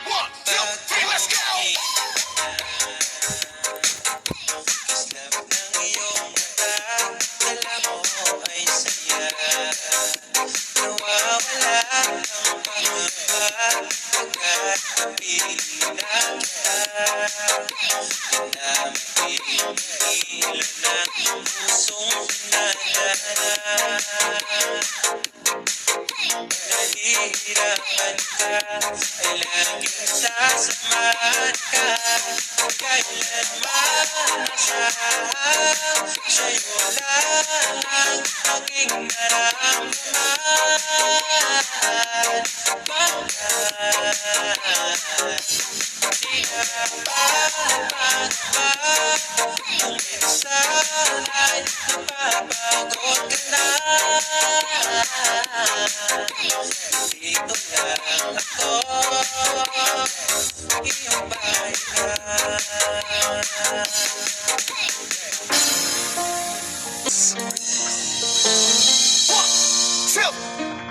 One, two, three, let's go! Kislap ng iyong mata, dala mo ay saya. Nawawala ang pangamba, agad napiling na kita. Pinamahilo ng pusong pinadana. Nahihirapan ka, ay laging sasamahan ka. Kailanman nasahan, sa'yo lang ang aking naramdaman. Bakit di na pagpagpag kung minsan ay napapagod ka na? Dito lang ako, iyong bahay na.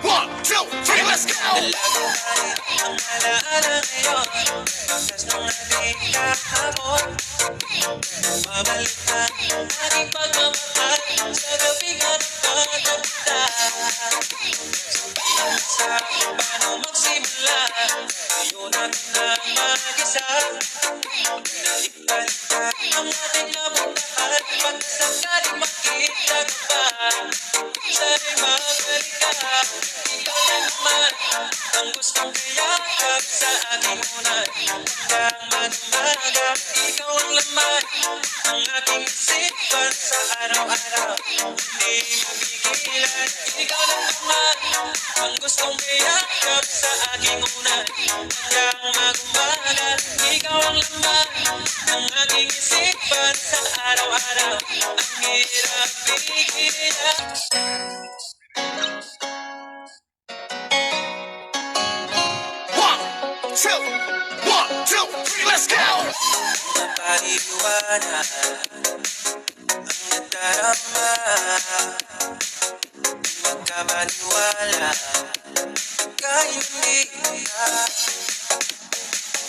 One, two, three, let's go! Dalagang tayo ang alaala ngayon, bakas nung ating kahapon. Mabalik na ang aking pagmamahal sa gabing nagtatanda. Sabihin sa akin paano magsimula, ngayon natin na mag-isa. Binalik-balik ka ang ating napuntahan, pagkasakaling makita ka pa. Sana'y magbalik ka, ikaw na naman ang gustong kayakap sa aking unan. Hanggang mag-umaga, ikaw ang laman ng aking isipan sa araw-araw. Hindi mapigilan, ikaw na naman ang gustong kayakap sa aking unan. Hanggang mag-umaga, ikaw ang laman ng aking isipan sa araw-araw. Ang hirap pigilan. One, two, three, let's go! Napaliwanag ang nadarama, magkabaliwala kahit hindi ka.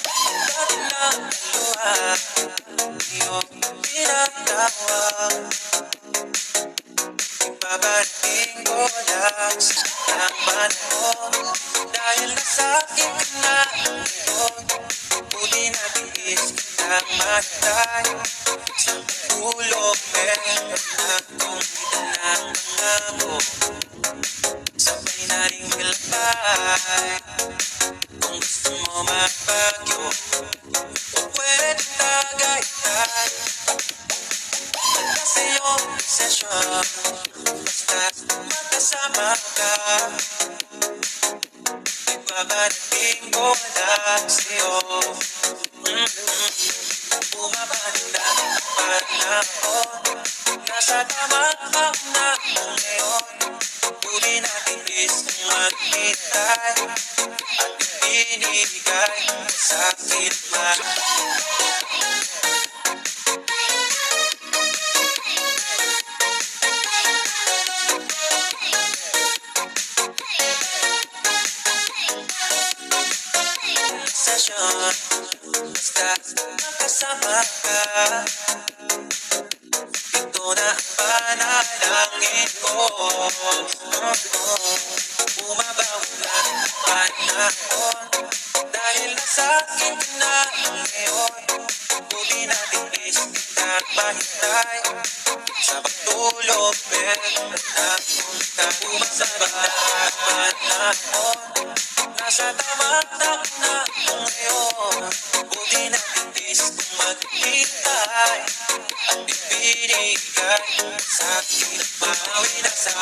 Dati lang ang luha, iyong pinatawag. Ibabarating ko lang ang panahon, dahil nasakit ka na ngayon. Huli natin kitang matay, sa ulo meron akong idalang pangako. Sabay na rin galapay, kung gusto mo magpagyo, o pwede tagaytay. Wala sa'yong sesyon, basta't magkasama ka. Ibabarating ko lang sa'yo. Bumabanda ang panahon, nasa tamang na ngayon. Huli natin is maghintay at ibinigay sa sakit man. Session, basta magkasama ka. Ito na ang panalangin ko. Bumabaw na ang panahon, dahil nasakit ka na ngayon. Huli natin is nagpahintay, sa pagtulog meron akong kabumagsabat na panahon. Nasa tamang na ngayon, huli natin is kung maghintay at ibinigay sa akin at mawi na sa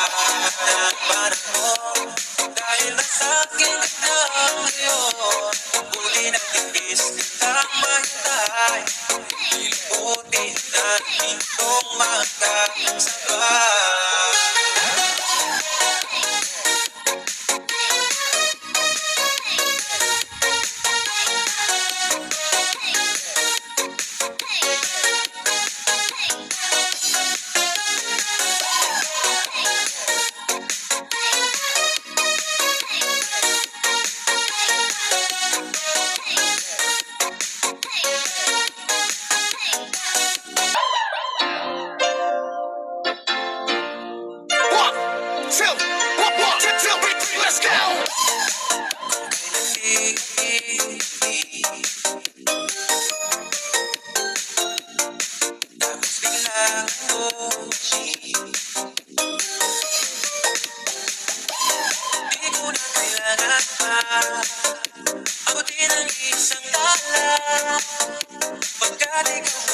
panahon. Dahil nasakit ka na ngayon, huli natin is kamahintay. Ilibutin natin itong magkasabay. ka. Abutin ang isang tala, pagkat ikaw